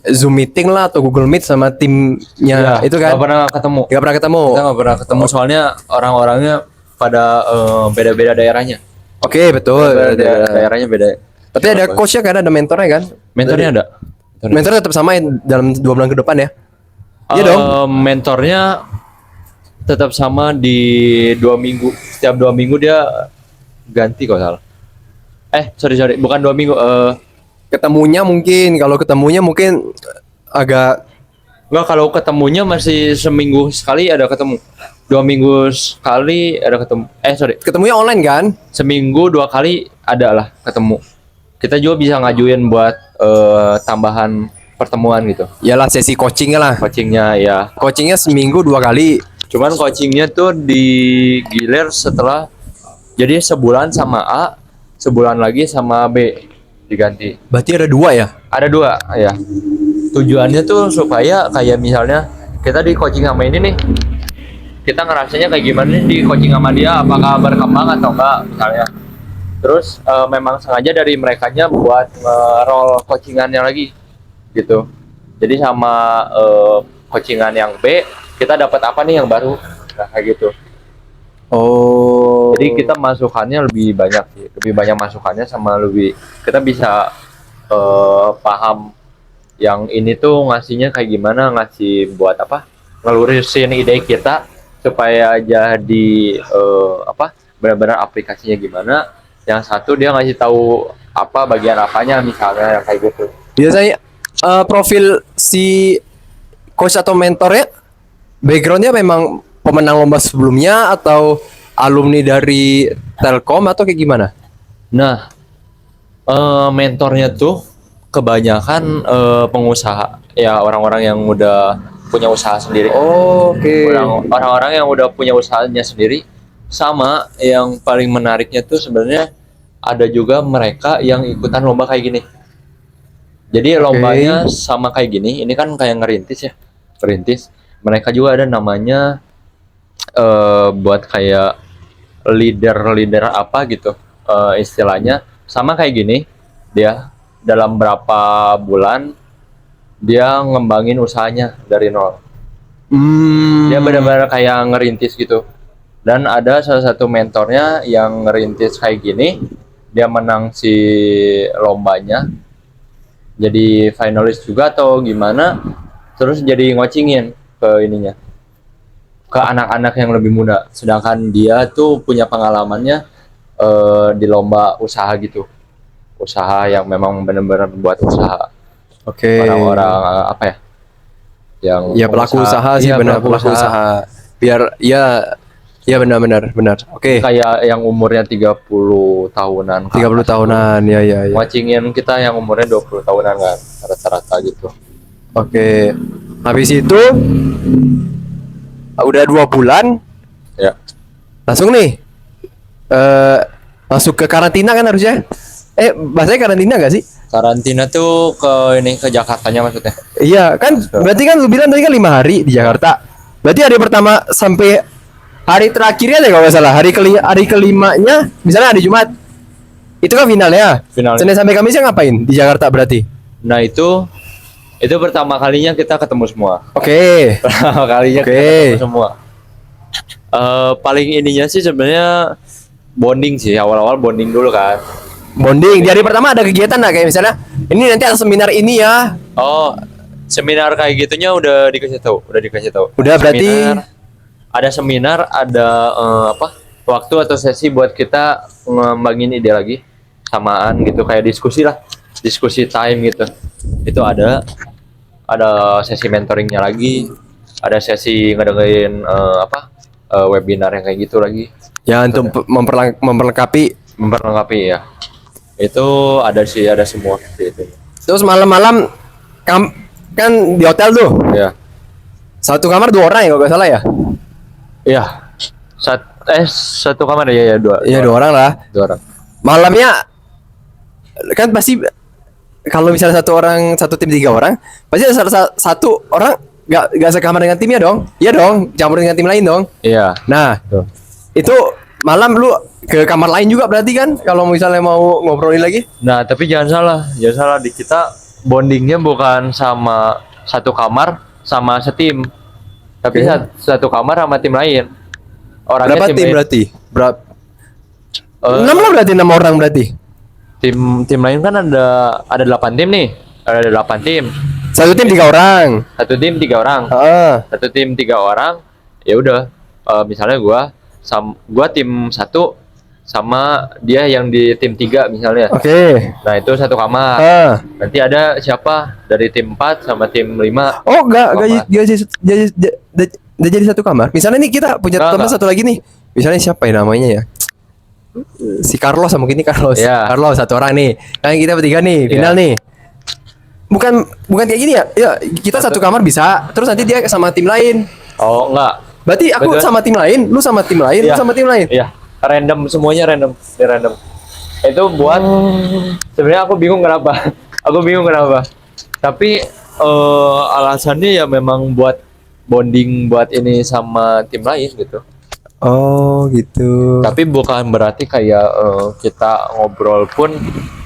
S1: Zoom meeting lah atau Google Meet sama timnya itu kan.
S2: Nggak pernah ketemu.
S1: Nggak pernah ketemu.
S2: Kita nggak pernah ketemu soalnya orang-orangnya pada beda-beda daerahnya.
S1: Oke, betul.
S2: Daerahnya beda.
S1: Tapi ada coachnya kan, ada mentornya kan?
S2: Mentornya ada.
S1: Mentornya tetap sama dalam 2 bulan ke depan ya? Iya dong.
S2: Mentornya tetap sama di 2 minggu. Setiap 2 minggu dia ganti kalau salah. Sorry, bukan 2 minggu.
S1: Ketemunya mungkin agak
S2: Enggak, kalau ketemunya masih seminggu sekali ada ketemu. 2 minggu sekali ada ketemu.
S1: ketemunya online kan?
S2: Seminggu 2 kali ada lah ketemu. Kita juga bisa ngajuin buat tambahan pertemuan gitu.
S1: Yalah sesi coachingnya lah.
S2: Coachingnya ya.
S1: Coachingnya seminggu 2 kali.
S2: Cuman coachingnya tuh digilir setelah jadi sebulan sama A, sebulan lagi sama B diganti.
S1: Berarti ada dua ya?
S2: Ada dua ya. Tujuannya tuh supaya kayak misalnya kita di coaching sama ini nih, kita ngerasanya kayak gimana nih di coaching sama dia, apakah berkembang atau enggak misalnya. Terus memang sengaja dari merekanya buat nge-roll coachingannya lagi gitu. Jadi sama coachingan yang B kita dapat apa nih yang baru, nah kayak gitu.
S1: Oh.
S2: Jadi kita masukannya lebih banyak sih, lebih banyak masukannya sama lebih kita bisa paham yang ini tuh ngasihnya kayak gimana, ngasih buat apa, ngelurusin ide kita supaya jadi apa, benar-benar aplikasinya gimana. Yang satu dia ngasih tahu apa bagian apanya misalnya kayak gitu.
S1: Biasanya profil si coach atau mentornya backgroundnya memang pemenang lomba sebelumnya atau alumni dari Telkom atau kayak gimana?
S2: Nah, mentornya tuh kebanyakan pengusaha, ya orang-orang yang udah punya usaha sendiri.
S1: Oke.
S2: Orang-orang yang udah punya usahanya sendiri. Sama yang paling menariknya tuh sebenarnya ada juga mereka yang ikutan lomba kayak gini. Jadi lombanya sama kayak gini. Ini kan kayak ngerintis ya, ngerintis. Mereka juga ada namanya buat kayak leader apa gitu istilahnya. Sama kayak gini, dia dalam berapa bulan dia ngembangin usahanya dari nol. Dia benar-benar kayak ngerintis gitu. Dan ada salah satu mentornya yang ngerintis kayak gini, dia menang si lombanya, jadi finalis juga atau gimana, terus jadi ngocingin ke ininya, ke anak-anak yang lebih muda. Sedangkan dia tuh punya pengalamannya di lomba usaha gitu, usaha yang memang benar-benar buat usaha.
S1: Oke.
S2: Orang-orang apa ya, yang
S1: Ya pelaku usaha sih,
S2: iya,
S1: benar pelaku usaha. Biar ya benar. Oke.
S2: Kayak yang umurnya 30 tahunan.
S1: 30 tahunan, ya.
S2: Ngocingin kita yang umurnya 20 tahunan kan, rata-rata gitu.
S1: Oke. Habis itu udah 2 bulan,
S2: Ya.
S1: langsung nih masuk ke karantina kan harusnya. Bahasanya karantina gak sih?
S2: Karantina tuh ke Jakartanya maksudnya.
S1: Iya kan, berarti kan lu bilang tadi kan 5 hari di Jakarta. Berarti hari pertama sampai hari terakhirnya deh kalau nggak salah. Hari kelimanya, misalnya hari Jumat, itu kan finalnya.
S2: Finalnya.
S1: Senin sampai Kamisnya ngapain di Jakarta berarti?
S2: Nah itu pertama kalinya kita ketemu semua.
S1: Oke.
S2: Pertama kalinya kita
S1: Oke.
S2: ketemu semua. Paling ininya sih sebenarnya bonding sih, awal-awal bonding dulu kan.
S1: Bonding. Di hari pertama ada kegiatan nggak, kayak misalnya ini nanti ada seminar ini ya?
S2: Oh, seminar kayak gitunya udah dikasih tahu.
S1: Udah, berarti
S2: ada seminar, ada waktu atau sesi buat kita ngembangin ide lagi, samaan gitu, kayak diskusi lah, diskusi time gitu. Itu ada sesi mentoringnya lagi, ada sesi ngedengerin webinar yang kayak gitu lagi.
S1: ya untuk memperlengkapi.
S2: Ya. Itu ada semua gitu.
S1: Terus malam-malam kan di hotel tuh.
S2: Ya.
S1: Satu kamar 2 orang ya kalau nggak salah ya?
S2: Iya. Satu kamar ya, dua.
S1: Iya 2 orang lah.
S2: 2 orang.
S1: Malamnya kan pasti kalau misalnya satu tim 3 orang, pasti ada satu orang nggak sekamar dengan timnya dong. Iya dong, campur dengan tim lain dong.
S2: Iya.
S1: Nah,
S2: Tuh.
S1: itu malam lu ke kamar lain juga berarti kan kalau misalnya mau ngobrolin lagi?
S2: Nah, tapi jangan salah di kita bondingnya bukan sama satu kamar sama setim, tapi satu kamar sama tim lain. Orangnya
S1: Berapa tim
S2: lain.
S1: berarti? 6 lah berarti, 6 orang berarti.
S2: Tim lain kan ada 8 tim nih, ada 8 tim.
S1: Satu tim 3 orang.
S2: Satu tim 3 orang. Satu tim 3 orang. Ya udah, misalnya gua tim 1 sama dia yang di tim 3 misalnya.
S1: Oke.
S2: Nah, itu satu kamar. Nanti ada siapa dari tim 4 sama tim 5.
S1: Oh, enggak jadi satu kamar. Misalnya nih kita punya teman satu lagi nih. Misalnya siapa ya namanya ya? Si Carlos, mungkin nih Carlos.
S2: Ya.
S1: Carlos satu orang nih. Kan kita bertiga nih, final nih. Bukan kayak gini ya. Ya, kita satu kamar bisa. Terus nanti dia sama tim lain.
S2: Oh, enggak.
S1: Berarti aku
S2: Betul.
S1: sama tim lain, lu sama tim lain, lu
S2: Iya.
S1: sama tim lain.
S2: Iya, random semuanya random. Itu buat sebenarnya aku bingung kenapa. Aku bingung kenapa. Tapi alasannya ya memang buat bonding buat ini sama tim lain gitu.
S1: Oh gitu.
S2: Tapi bukan berarti kayak kita ngobrol pun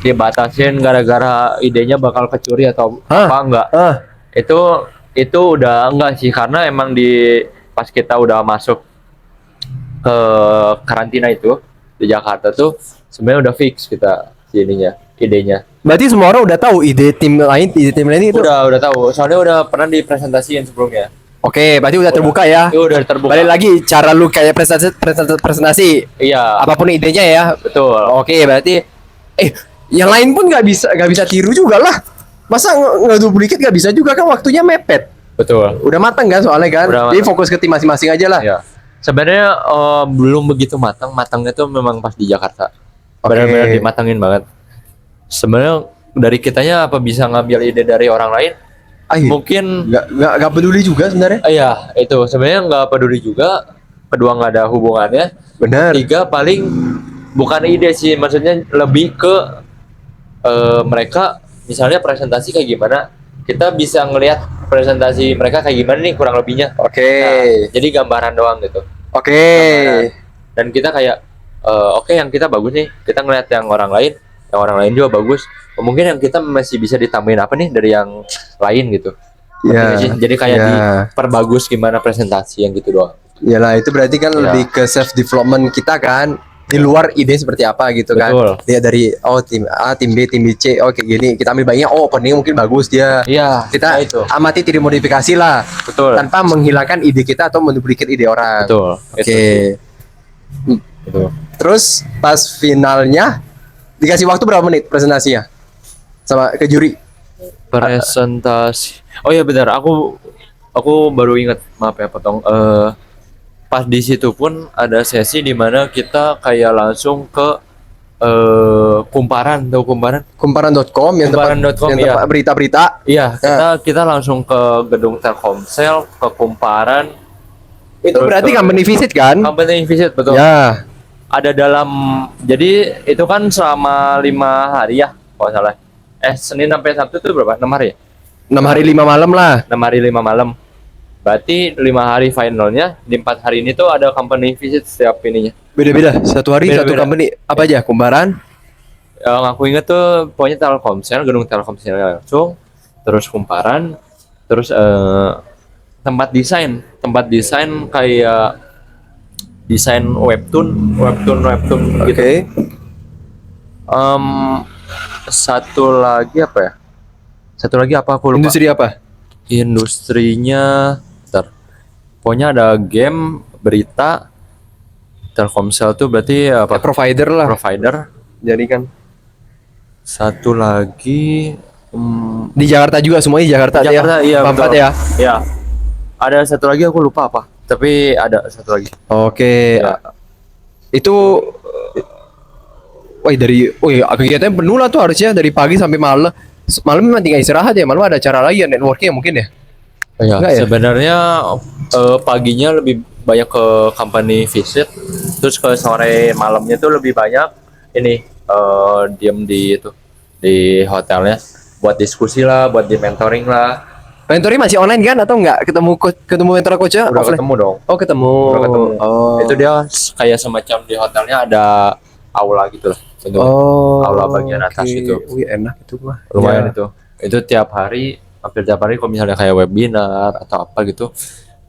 S2: dibatasin gara-gara idenya bakal kecuri atau
S1: Hah?
S2: apa enggak. Itu udah enggak sih karena emang di pas kita udah masuk ke karantina itu di Jakarta tuh sebenarnya udah fix kita si ininya, idenya.
S1: Berarti semua orang udah tahu ide tim lain itu.
S2: Udah tahu. Soalnya udah pernah dipresentasiin sebelumnya.
S1: Oke, berarti udah terbuka ya.
S2: Itu udah terbuka.
S1: Balik lagi cara lu kayak presentasi
S2: Iya,
S1: apapun idenya ya.
S2: betul.
S1: Oke, berarti yang lain pun nggak bisa tiru juga lah. Masa nge-duplicate nggak bisa juga kan waktunya mepet.
S2: Betul.
S1: Udah matang kan soalnya kan.
S2: Udah
S1: Jadi
S2: matang.
S1: fokus ke tim masing-masing aja lah.
S2: Ya. Sebenarnya belum begitu matang. Matangnya tuh memang pas di Jakarta.
S1: Oke.
S2: Benar-benar dimatangin banget. Sebenarnya dari kitanya apa bisa ngambil ide dari orang lain? Mungkin
S1: nggak peduli juga sebenarnya.
S2: iya, itu sebenarnya nggak peduli juga. Kedua nggak ada hubungannya.
S1: Benar.
S2: Tiga paling bukan ide sih, maksudnya lebih ke mereka misalnya presentasi kayak gimana, kita bisa ngelihat presentasi mereka kayak gimana nih kurang lebihnya.
S1: Oke.
S2: Nah, jadi gambaran doang gitu.
S1: Oke.
S2: Gambaran. Dan kita kayak oke, yang kita bagus nih, kita ngelihat yang orang lain juga bagus. Mungkin yang kita masih bisa ditambahin apa nih dari yang lain gitu.
S1: Iya.
S2: Ngerti nggak sih? Jadi kayak
S1: Iya.
S2: diperbagus gimana presentasi yang gitu doang.
S1: Yalah, itu berarti kan
S2: Ya.
S1: lebih ke self development kita kan. Di luar ide seperti apa gitu kan.
S2: Betul.
S1: Dia dari tim A, tim B, tim B, C, oh kayak gini. Kita ambil baiknya, oh opening mungkin bagus dia.
S2: Iya,
S1: Kita
S2: nah itu.
S1: amati tidak modifikasi lah.
S2: Betul.
S1: Tanpa menghilangkan ide kita atau menduplikat ide orang.
S2: Betul.
S1: Oke.
S2: Betul.
S1: Terus pas finalnya dikasih waktu berapa menit presentasinya? Sama ke juri.
S2: Presentasi. Oh iya benar, aku baru ingat, maaf ya potong. Pas di situ pun ada sesi di mana kita kayak langsung ke Kumparan, tahu Kumparan?
S1: Kumparan.com yang tempat
S2: Kumparan.com,
S1: yang
S2: iya.
S1: tempat berita-berita.
S2: Iya, kita langsung ke gedung Telkomsel, ke Kumparan.
S1: Itu
S2: Terus
S1: berarti
S2: ke
S1: company visit kan?
S2: company visit, betul.
S1: Ya.
S2: Ada dalam, jadi itu kan selama 5 hari ya, kalau nggak salah. Senin sampai Sabtu itu berapa? 6 hari ya?
S1: 6 hari 5 malam lah.
S2: 6 hari 5 malam. Berarti 5 hari finalnya, di 4 hari ini tuh ada company visit setiap ininya.
S1: Beda-beda. Satu hari satu
S2: Beda-beda.
S1: company. Apa aja? Kumparan.
S2: Yang aku inget tuh pokoknya Telkomsel, gedung Telkomsel langsung, terus Kumparan, terus tempat desain kayak desain webtoon
S1: Oke.
S2: gitu. Satu lagi apa ya? Satu lagi apa aku lupa.
S1: Industri apa?
S2: Industrinya, bentar. Pokoknya ada game, berita, Telkomsel tuh berarti apa?
S1: Provider lah.
S2: Provider.
S1: Jadi kan
S2: Satu lagi
S1: di Jakarta juga, semuanya di Jakarta,
S2: Jakarta,
S1: ya.
S2: iya,
S1: Empat
S2: betul.
S1: ya.
S2: Ya. Ada satu lagi aku lupa apa. Tapi ada satu lagi.
S1: Oke.
S2: Ya.
S1: Itu kegiatannya penuh lah tuh harusnya dari pagi sampai malam. Malam memang tinggal istirahat ya. Malam ada acara lagi ya, networking ya mungkin ya.
S2: Iya,
S1: Enggak ya?
S2: sebenarnya paginya lebih banyak ke company visit, terus ke sore malamnya tuh lebih banyak ini diem di hotelnya buat diskusi lah, buat di mentoring lah.
S1: Mentoring masih online kan atau enggak? Ketemu mentor coachnya
S2: Udah
S1: offline?
S2: ketemu dong.
S1: Oh, ketemu.
S2: Udah ketemu.
S1: Oh.
S2: Itu dia kayak semacam di hotelnya ada aula gitu lah. bentuknya.
S1: Oh.
S2: Aula bagian atas
S1: oke.
S2: itu.
S1: Wih, enak itu mah.
S2: Lumayan
S1: Ya.
S2: itu. Itu tiap hari, hampir tiap hari kalau misalnya kayak webinar atau apa gitu,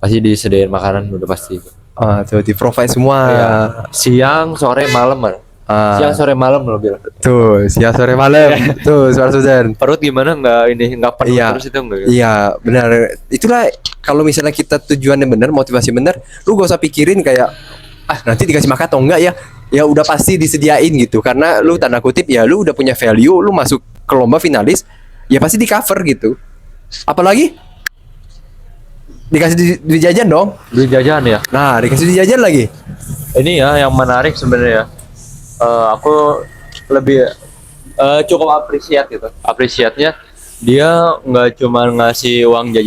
S2: pasti disediain makanan udah pasti.
S1: Ah, tuh di provide semua.
S2: Iya. Siang, sore, malam kan.
S1: Ah.
S2: Siang, sore, malam lo bilang.
S1: Tuh, siang sore malam. Tuh, suara Sudan.
S2: Perut gimana nggak penuh
S1: Iya.
S2: terus itu enggak?
S1: Iya, benar. Itulah kalau misalnya kita tujuannya benar, motivasi benar, lu gak usah pikirin kayak nanti dikasih makan atau enggak ya. Ya udah pasti disediain gitu. Karena lu tanda kutip ya lu udah punya value, lu masuk ke lomba finalis, ya pasti di cover gitu. Apalagi dikasih di jajan dong.
S2: Beli jajan ya.
S1: Nah, dikasih di jajan lagi.
S2: Ini ya yang menarik sebenarnya. Aku lebih cukup apresiat gitu. Apresiatnya dia nggak cuma ngasih uang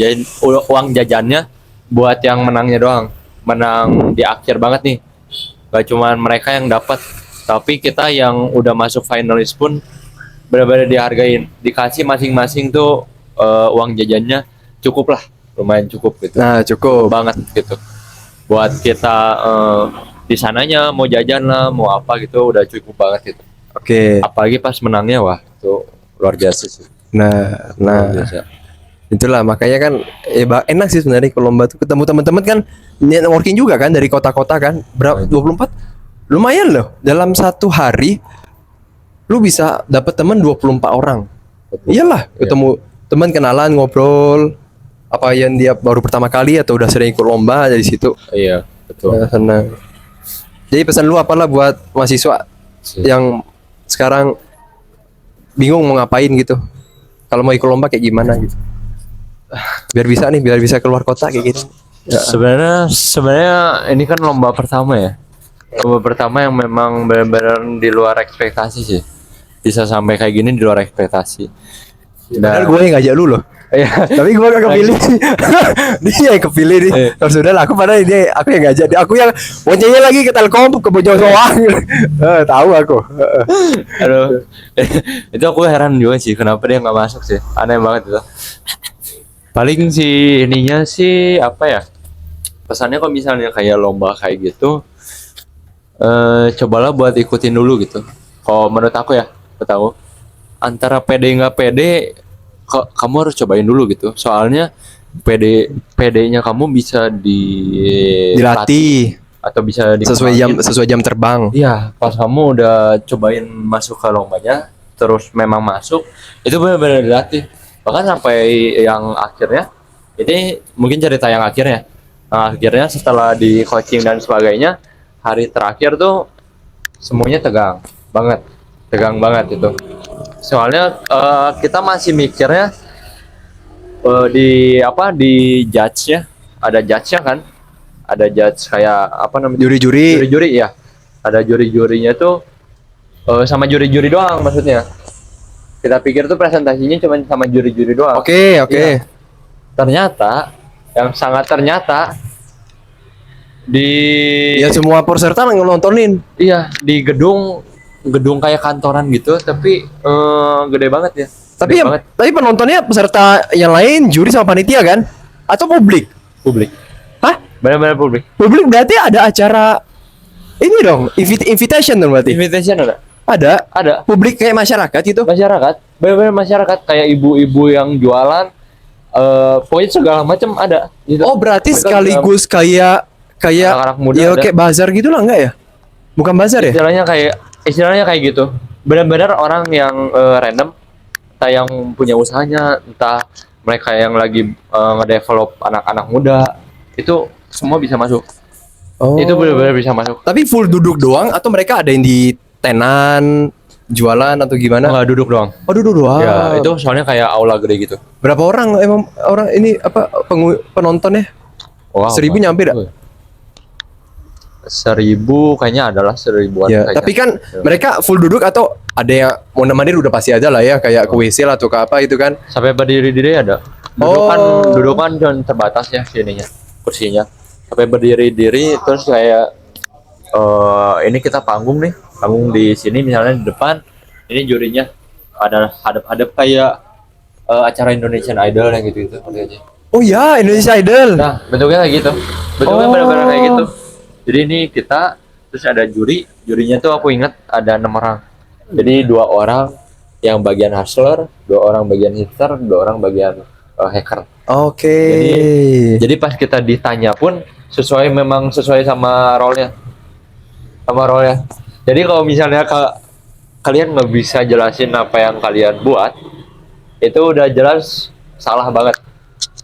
S2: jajannya buat yang menangnya doang. Menang di akhir banget nih. Nggak cuma mereka yang dapat, Tapi kita yang udah masuk finalis pun benar-benar dihargain, dikasih masing-masing tuh uang jajannya cukup lah, lumayan cukup gitu.
S1: Nah, cukup.
S2: Banget gitu. Buat kita di sananya mau jajan lah, mau apa gitu udah cukup banget gitu.
S1: Oke.
S2: Apalagi pas menangnya wah itu luar biasa sih.
S1: Nah,
S2: Luar biasa.
S1: itulah makanya kan enak sih sebenarnya kalau lomba tuh ketemu teman-teman kan, networking juga kan dari kota-kota kan. Berapa 24? Lumayan loh. Dalam satu hari lu bisa dapat teman 24 orang. Iyalah, ketemu teman, kenalan, ngobrol apa yang dia baru pertama kali atau udah sering ikut lomba dari situ.
S2: Iya, betul.
S1: Senang. Jadi pesan lu apalah buat mahasiswa yang sekarang bingung mau ngapain gitu. Kalau mau ikut lomba kayak gimana gitu. Biar bisa keluar kota kayak gitu. Ya.
S2: Sebenarnya ini kan lomba pertama ya. Lomba pertama yang memang benar-benar di luar ekspektasi sih. Bisa sampai kayak gini di luar ekspektasi.
S1: Padahal gue yang ngajak lu loh.
S2: Iya.
S1: Tapi gue gak kepilih. Dia yang kepilih nih. Terus udah lah, aku padahal aku yang ngajak. Aku yang boncengnya lagi ke Telkom, ke Bojosoang. Tahu aku.
S2: Aduh. Itu aku heran juga sih kenapa dia nggak masuk sih. Aneh banget itu. Paling sih ininya sih apa ya? Pesannya kalau misalnya kayak lomba kayak gitu, cobalah buat ikutin dulu gitu. Kalau menurut aku ya, tahu antara pede nggak pede, kamu harus cobain dulu gitu. Soalnya PD-nya kamu bisa
S1: dilatih
S2: atau bisa
S1: sesuai jam terbang.
S2: Iya, pas kamu udah cobain masuk ke lombanya, terus memang masuk, itu benar-benar dilatih. Bahkan sampai yang akhirnya, ini mungkin cerita yang akhirnya. Nah, akhirnya setelah di coaching dan sebagainya, hari terakhir tuh semuanya tegang banget itu. Soalnya kita masih mikirnya di judge-nya, ada judge-nya kan, ada judge kayak apa namanya, juri ya, ada juri-jurinya tuh sama juri-juri doang maksudnya. Kita pikir tuh presentasinya cuma sama juri-juri doang.
S1: Oke.
S2: Iya. Ternyata di
S1: ya semua peserta nontonin.
S2: Iya, di gedung kayak kantoran gitu, tapi gede banget ya.
S1: Tapi penontonnya peserta yang lain, juri sama panitia kan? Atau publik?
S2: Publik.
S1: Hah?
S2: Benar-benar publik.
S1: Publik berarti ada acara ini dong, invitation dong berarti.
S2: Invitation ada?
S1: Ada. Publik kayak masyarakat gitu.
S2: Masyarakat, benar-benar masyarakat kayak ibu-ibu yang jualan, pokoknya segala macam ada. Gitu.
S1: Oh berarti sekaligus kayak
S2: anak-anak muda
S1: ya
S2: ada.
S1: kayak bazar gitu lah enggak ya? Bukan bazar ya?
S2: Istilahnya kayak gitu. Benar-benar orang yang random, entah yang punya usahanya, entah mereka yang lagi ngedevelop anak-anak muda, itu semua bisa masuk.
S1: Oh.
S2: Itu benar-benar bisa masuk.
S1: Tapi full duduk doang atau mereka ada yang di tenan jualan atau gimana?
S2: Nggak, duduk doang.
S1: Oh duduk doang.
S2: Ya itu soalnya kayak aula gede gitu.
S1: Berapa orang emang orang ini apa penontonnya?
S2: Wow,
S1: 1.000 nyampe dah?
S2: 1.000 kayaknya adalah 1.000-an
S1: Ya,
S2: kayaknya.
S1: tapi kan mereka full duduk atau ada yang mau mandir udah pasti ada lah ya kayak ke WC lah atau ke apa itu kan.
S2: Sampai berdiri-diri ada. Dudukan cuma terbatas ya sininya, kursinya. Sampai berdiri-diri terus kayak ini kita panggung di sini misalnya di depan, ini jurinya ada hadap-hadap kayak acara Indonesian Idol yang gitu-gitu aja.
S1: Oh ya, Indonesia Idol.
S2: Nah, bentuknya kayak gitu. Bentuknya benar-benar kayak gitu. Jadi ini kita terus ada jurinya tuh aku ingat ada 6 orang. Jadi 2 orang yang bagian hustler, 2 orang bagian hipster, 2 orang bagian hacker.
S1: Oke.
S2: Jadi pas kita ditanya pun sesuai sama role-nya. Jadi kalau misalnya kalian nggak bisa jelasin apa yang kalian buat, itu udah jelas salah banget.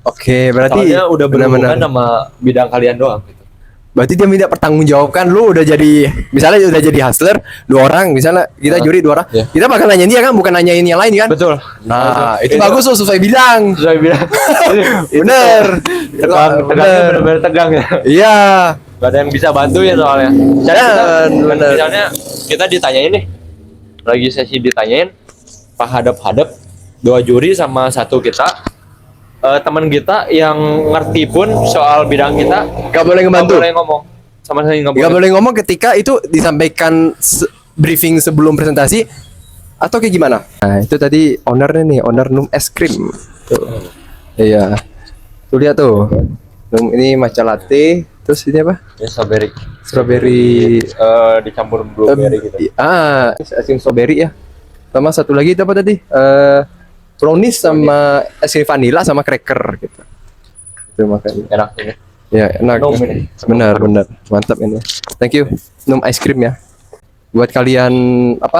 S1: Oke, berarti
S2: Soalnya udah berhubungan sama bidang kalian doang. Gitu.
S1: Berarti dia minta pertanggungjawabkan lu udah jadi misalnya udah jadi hustler 2 orang misalnya kita juri 2 orang.
S2: Iya.
S1: Kita bakal nanyain dia kan bukan nanyain yang lain kan?
S2: Betul.
S1: Nah, itu bagus tuh sesuai bidang.
S2: Sesuai bidang.
S1: Bener.
S2: Tegangnya benar-benar tegang ya.
S1: Iya.
S2: Gak ada yang bisa bantu ya soalnya. Misalnya kita ditanyain nih, lagi sesi ditanyain, pak hadap-hadap 2 juri sama 1 kita. Teman kita yang ngerti pun soal bidang kita
S1: Gak boleh ngebantu.
S2: Gak boleh ngomong sama saya,
S1: Gak boleh ngomong ketika itu disampaikan briefing sebelum presentasi atau kayak gimana? Nah itu tadi ownernya nih, owner Num es krim. Tuh. Iya. Tuh lihat tuh. Num ini matcha latte, terus ini apa?
S2: Ini strawberry.
S1: Strawberry.
S2: Dicampur blueberry gitu.
S1: Es krim strawberry ya. Sama satu lagi itu apa tadi? Brownies sama es krim vanilla sama cracker gitu. Itu makanya.
S2: Enak ini.
S1: Ya enak.
S2: Num ini.
S1: Benar, mantap ini. Thank you. Num ice cream ya. Buat kalian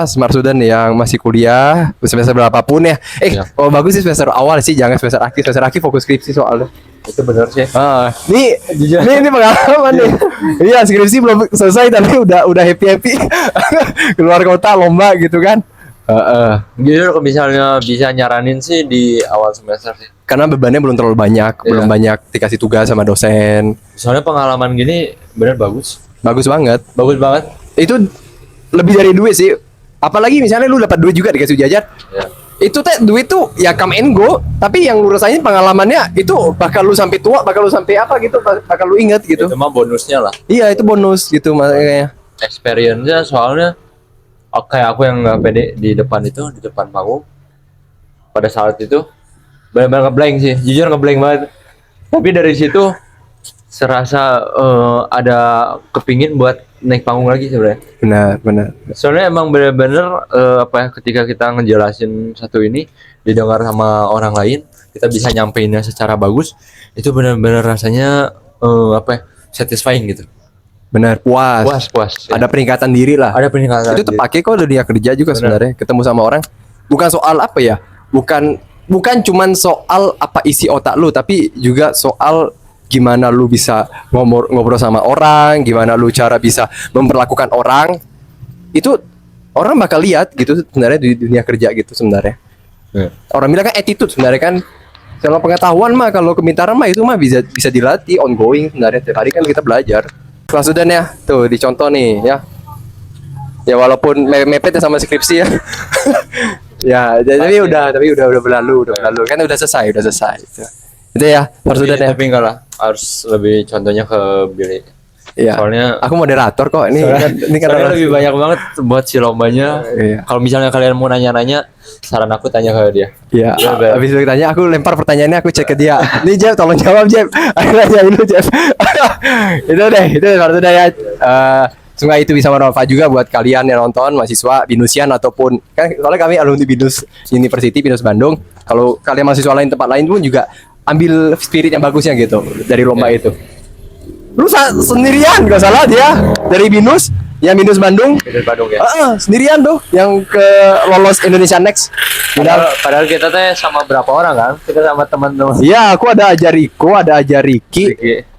S1: Smart Student yang masih kuliah semester berapapun ya.
S2: Iya.
S1: Kalau bagus sih semester awal sih, jangan semester akhir. Semester akhir fokus skripsi soalnya.
S2: Itu benar sih.
S1: Ini pengalaman nih. Iya, skripsi belum selesai tapi udah happy. Keluar kota lomba gitu kan.
S2: Jujur kalau misalnya bisa nyaranin sih di awal semester sih.
S1: Karena bebannya belum terlalu banyak, belum banyak dikasih tugas sama dosen.
S2: Soalnya pengalaman gini bener bagus.
S1: Bagus banget.
S2: Bagus banget.
S1: Itu lebih dari duit sih. Apalagi misalnya lu dapat duit juga dikasih jajan.
S2: Ya.
S1: Itu duit tuh ya come and go, tapi yang lu rasain pengalamannya itu bakal lu sampai tua, bakal lu sampai apa gitu, bakal lu inget gitu.
S2: Itu mah bonusnya lah.
S1: Iya, itu bonus gitu makanya.
S2: Experience-nya soalnya kayak aku yang nggak pede di depan panggung. Pada saat itu benar-benar ngeblank sih, jujur ngeblank banget. Tapi dari situ serasa ada kepingin buat naik panggung lagi sebenarnya.
S1: Benar.
S2: Soalnya emang bener-bener ketika kita ngejelasin satu ini didengar sama orang lain, kita bisa nyampeinnya secara bagus, itu bener-bener rasanya satisfying gitu.
S1: Benar, puas.
S2: Ya.
S1: Ada peningkatan diri lah.
S2: Ada peningkatan.
S1: Itu terpakai kok dunia kerja juga sebenarnya. Ketemu sama orang, bukan soal apa ya? Bukan cuman soal apa isi otak lu, tapi juga soal gimana lu bisa ngobrol sama orang, gimana lu cara bisa memperlakukan orang. Itu orang bakal lihat gitu sebenarnya di dunia kerja gitu sebenarnya. Orang bilang kan attitude sebenarnya kan. Kalau pengetahuan mah, kalau kepintaran mah itu mah bisa dilatih ongoing sebenarnya. Tiap hari kan kita belajar. Kelas Sudan ya, tuh dicontoh nih ya. Ya walaupun mepet ya sama skripsi ya. Ya, tapi udah berlalu kan udah selesai. Itu ya, Kelas Sudan ya.
S2: Tapi enggak lah, harus lebih contohnya ke Billy.
S1: Iya.
S2: Soalnya
S1: aku moderator kok ini kan
S2: soalnya lebih banyak banget buat si lombanya.
S1: Iya.
S2: Kalau misalnya kalian mau nanya-nanya, saran aku tanya ke dia.
S1: Iya. Habis itu tanya, aku lempar pertanyaannya, aku cek ke dia. Nih Jeff, tolong jawab Jeff. Aku nanyain lu Jeff. itu udah ya. Semoga itu bisa bermanfaat juga buat kalian yang nonton, mahasiswa Binusian ataupun kan soalnya kami alumni Binus University, Binus Bandung. Kalau kalian mahasiswa lain tempat lain pun juga ambil spirit yang bagusnya gitu dari lomba itu. Lu sendirian gak salah dia dari Binus, yang Binus Bandung.
S2: Binus Bandung ya.
S1: Sendirian tuh yang ke lolos Indonesia Next.
S2: Padahal kita teh sama berapa orang kan? Kita sama teman-teman.
S1: Iya, aku ada aja Riko, ada aja Ricky,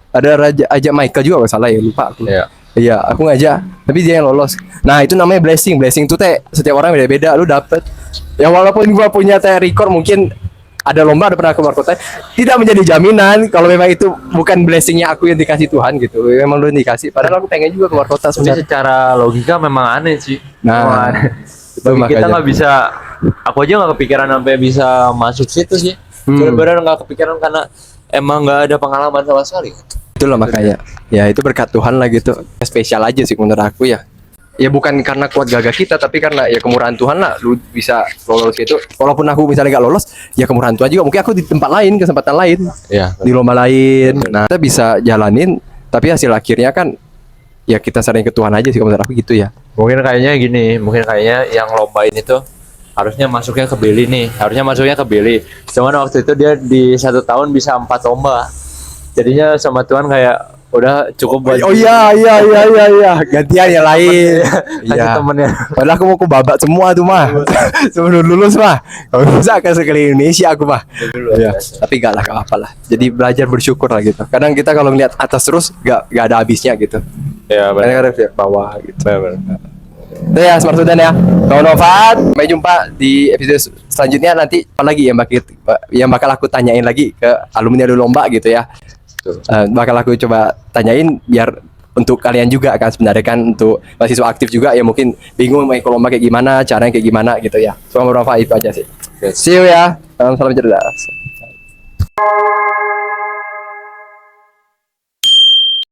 S1: ada aja Michael juga gak salah ya, lupa aku. Iya, aku ngajak, tapi dia yang lolos. Nah, itu namanya blessing. Blessing tuh teh setiap orang beda-beda, lu dapet. Ya walaupun gua punya teh record mungkin ada lomba, ada pernah keluar kota, tidak menjadi jaminan kalau memang itu bukan blessingnya aku yang dikasih Tuhan gitu. Memang lu dikasih, padahal aku pengen juga keluar kota sebenarnya.
S2: Secara logika memang aneh sih.
S1: Nah,
S2: itu kita nggak bisa, aku aja nggak kepikiran sampai bisa masuk situ sih. Benar-benar nggak kepikiran karena emang nggak ada pengalaman sama sekali.
S1: Itulah makanya, ya itu berkat Tuhan lah gitu. Spesial aja sih menurut aku ya. Ya bukan karena kuat gagah kita, tapi karena ya kemurahan Tuhan lah lu bisa lolos gitu. Walaupun aku misalnya gak lolos, ya kemurahan Tuhan juga. Mungkin aku di tempat lain, kesempatan lain, di lomba lain. Nah, kita bisa jalanin, tapi hasil akhirnya kan ya kita sering ke Tuhan aja sih menurut aku gitu ya.
S2: Mungkin kayaknya yang lomba ini tuh harusnya masuknya ke Billy nih, cuman waktu itu dia di 1 tahun bisa 4 lomba, jadinya sama Tuhan kayak udah cukup buat
S1: iya gantian yang lain.
S2: Iya, temennya.
S1: Padahal aku mau babat semua tuh mah sebelum lulus mah, kalau bisa ke sekali Indonesia aku mah ya. Tapi gak apa lah, jadi belajar bersyukur lah gitu. Kadang kita kalau ngeliat atas terus gak ada habisnya gitu
S2: ya,
S1: benar. Kadang lihat bawah gitu. Itu ya Smart Student ya, kawan Novat. Sampai jumpa di episode selanjutnya. Nanti apa lagi yang bakal aku tanyain lagi ke alumni lomba gitu ya. Bakal aku coba tanyain biar untuk kalian juga kan sebenarnya kan, untuk mahasiswa aktif juga ya mungkin bingung mau ikut lomba kayak gimana, caranya kayak gimana gitu ya. Semoga bermanfaat, itu aja sih. See you ya. Salam cerdas.